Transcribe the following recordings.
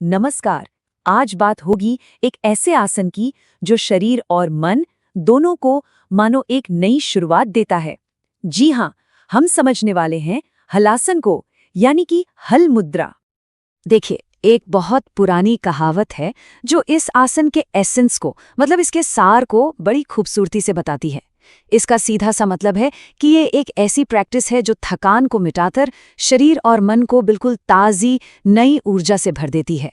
नमस्कार। आज बात होगी एक ऐसे आसन की जो शरीर और मन दोनों को मानो एक नई शुरुआत देता है। जी हाँ, हम समझने वाले हैं हलासन को, यानी कि हल मुद्रा। देखिए, एक बहुत पुरानी कहावत है जो इस आसन के एसेंस को, मतलब इसके सार को बड़ी खूबसूरती से बताती है। इसका सीधा सा मतलब है कि ये एक ऐसी प्रैक्टिस है जो थकान को मिटाकर शरीर और मन को बिल्कुल ताज़ी नई ऊर्जा से भर देती है।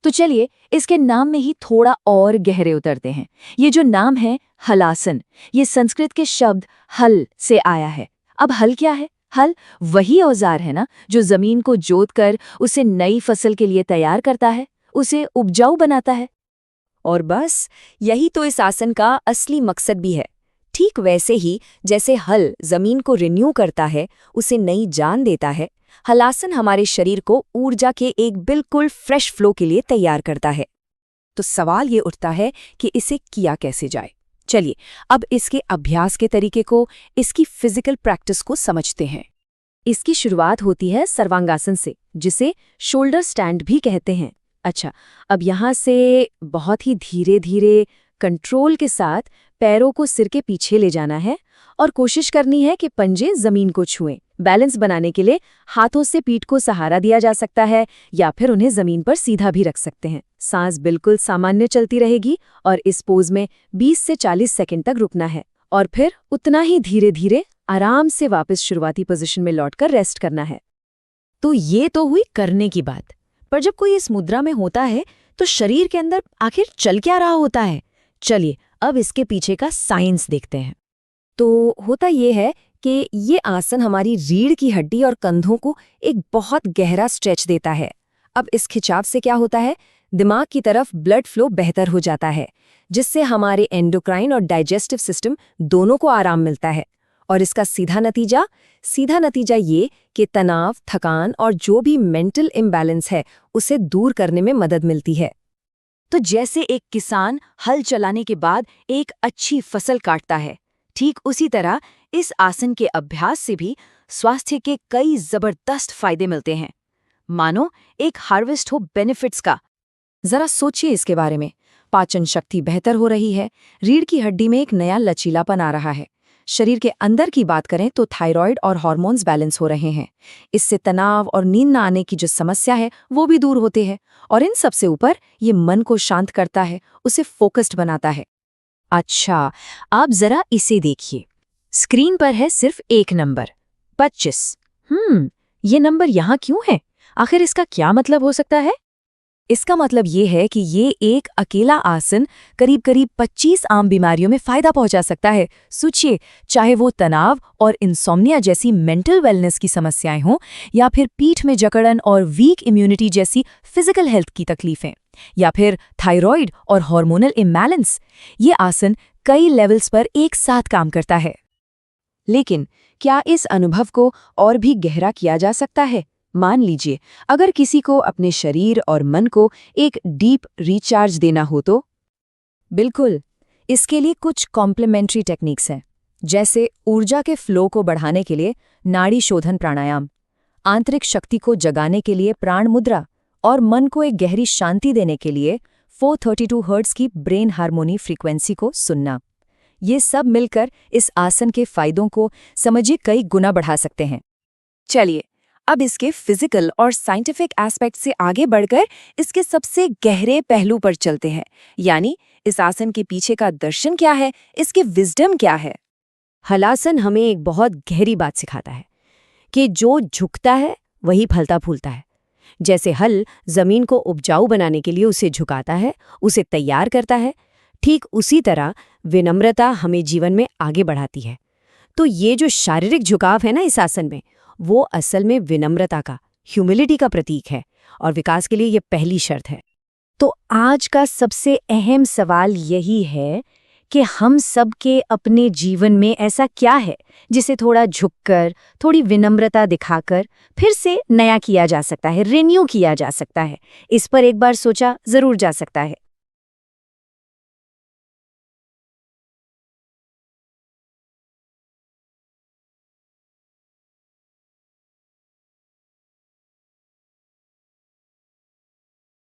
तो चलिए इसके नाम में ही थोड़ा और गहरे उतरते हैं। ये जो नाम है हलासन, ये संस्कृत के शब्द हल से आया है। अब हल क्या है? हल वही औजार है ना जो जमीन को जोतकर उसे नई फसल के लिए तैयार करता है, उसे उपजाऊ बनाता है। और बस यही तो इस आसन का असली मकसद भी है। ठीक वैसे ही जैसे हल जमीन को रिन्यू करता है, उसे नई जान देता है, हलासन हमारे शरीर को ऊर्जा के एक बिल्कुल फ्रेश फ्लो के लिए तैयार करता है। तो सवाल ये उठता है कि इसे किया कैसे जाए। चलिए अब इसके अभ्यास के तरीके को, इसकी फिजिकल प्रैक्टिस को समझते हैं। इसकी शुरुआत होती है सर्वांगासन से, जिसे शोल्डर स्टैंड भी कहते हैं। अच्छा, अब यहाँ से बहुत ही धीरे धीरे कंट्रोल के साथ पैरों को सिर के पीछे ले जाना है और कोशिश करनी है कि पंजे जमीन को छुएं। बैलेंस बनाने के लिए हाथों से पीठ को सहारा दिया जा सकता है या फिर उन्हें जमीन पर सीधा भी रख सकते हैं। सांस बिल्कुल सामान्य चलती रहेगी और इस पोज में 20 से 40 सेकंड तक रुकना है और फिर उतना ही धीरे धीरे आराम से वापस शुरुआती पोजीशन में लौटकर रेस्ट करना है। तो ये तो हुई करने की बात, पर जब कोई इस मुद्रा में होता है तो शरीर के अंदर आखिर चल क्या रहा होता है? चलिए अब इसके पीछे का साइंस देखते हैं। तो होता ये है कि ये आसन हमारी रीढ़ की हड्डी और कंधों को एक बहुत गहरा स्ट्रेच देता है। अब इस खिंचाव से क्या होता है? दिमाग की तरफ ब्लड फ्लो बेहतर हो जाता है, जिससे हमारे एंडोक्राइन और डाइजेस्टिव सिस्टम दोनों को आराम मिलता है। और इसका सीधा नतीजा ये कि तनाव, थकान और जो भी मेंटल इम्बैलेंस है उसे दूर करने में मदद मिलती है। तो जैसे एक किसान हल चलाने के बाद एक अच्छी फसल काटता है, ठीक उसी तरह इस आसन के अभ्यास से भी स्वास्थ्य के कई जबरदस्त फायदे मिलते हैं। मानो एक हार्वेस्ट हो बेनिफिट्स का। जरा सोचिए इसके बारे में। पाचन शक्ति बेहतर हो रही है, रीढ़ की हड्डी में एक नया लचीलापन आ रहा है। शरीर के अंदर की बात करें तो थायराइड और हार्मोन्स बैलेंस हो रहे हैं। इससे तनाव और नींद न आने की जो समस्या है वो भी दूर होते हैं। और इन सबसे ऊपर ये मन को शांत करता है, उसे फोकस्ड बनाता है। अच्छा, आप जरा इसे देखिए। स्क्रीन पर है सिर्फ एक नंबर, 25। ये नंबर यहाँ क्यों है? आखिर इसका क्या मतलब हो सकता है? इसका मतलब ये है कि ये एक अकेला आसन करीब 25 आम बीमारियों में फायदा पहुंचा सकता है। सोचिए, चाहे वो तनाव और इंसोम्निया जैसी मेंटल वेलनेस की समस्याएं हों या फिर पीठ में जकड़न और वीक इम्यूनिटी जैसी फिजिकल हेल्थ की तकलीफें, या फिर थायराइड और हार्मोनल इम्बैलेंस। ये आसन कई लेवल्स पर एक साथ काम करता है। लेकिन क्या इस अनुभव को और भी गहरा किया जा सकता है? मान लीजिए अगर किसी को अपने शरीर और मन को एक डीप रिचार्ज देना हो तो? बिल्कुल, इसके लिए कुछ कॉम्प्लीमेंट्री टेक्निक्स हैं, जैसे ऊर्जा के फ्लो को बढ़ाने के लिए नाड़ी शोधन प्राणायाम, आंतरिक शक्ति को जगाने के लिए प्राण मुद्रा और मन को एक गहरी शांति देने के लिए 432 हर्ट्ज की ब्रेन हार्मोनी फ्रीक्वेंसी को सुनना। ये सब मिलकर इस आसन के फायदों को समझिए कई गुना बढ़ा सकते हैं। चलिए अब इसके फिजिकल और साइंटिफिक एस्पेक्ट से आगे बढ़कर इसके सबसे गहरे पहलू पर चलते हैं, यानी इस आसन के पीछे का दर्शन क्या है, इसके विजडम क्या है। हलासन हमें एक बहुत गहरी बात सिखाता है कि जो झुकता है वही फलता फूलता है। जैसे हल जमीन को उपजाऊ बनाने के लिए उसे झुकाता है, उसे तैयार करता है, ठीक उसी तरह विनम्रता हमें जीवन में आगे बढ़ाती है। तो ये जो शारीरिक झुकाव है ना इस आसन में, वो असल में विनम्रता का, ह्यूमिलिटी का प्रतीक है और विकास के लिए ये पहली शर्त है। तो आज का सबसे अहम सवाल यही है कि हम सब के अपने जीवन में ऐसा क्या है जिसे थोड़ा झुककर, थोड़ी विनम्रता दिखाकर फिर से नया किया जा सकता है, रिन्यू किया जा सकता है। इस पर एक बार सोचा जरूर जा सकता है।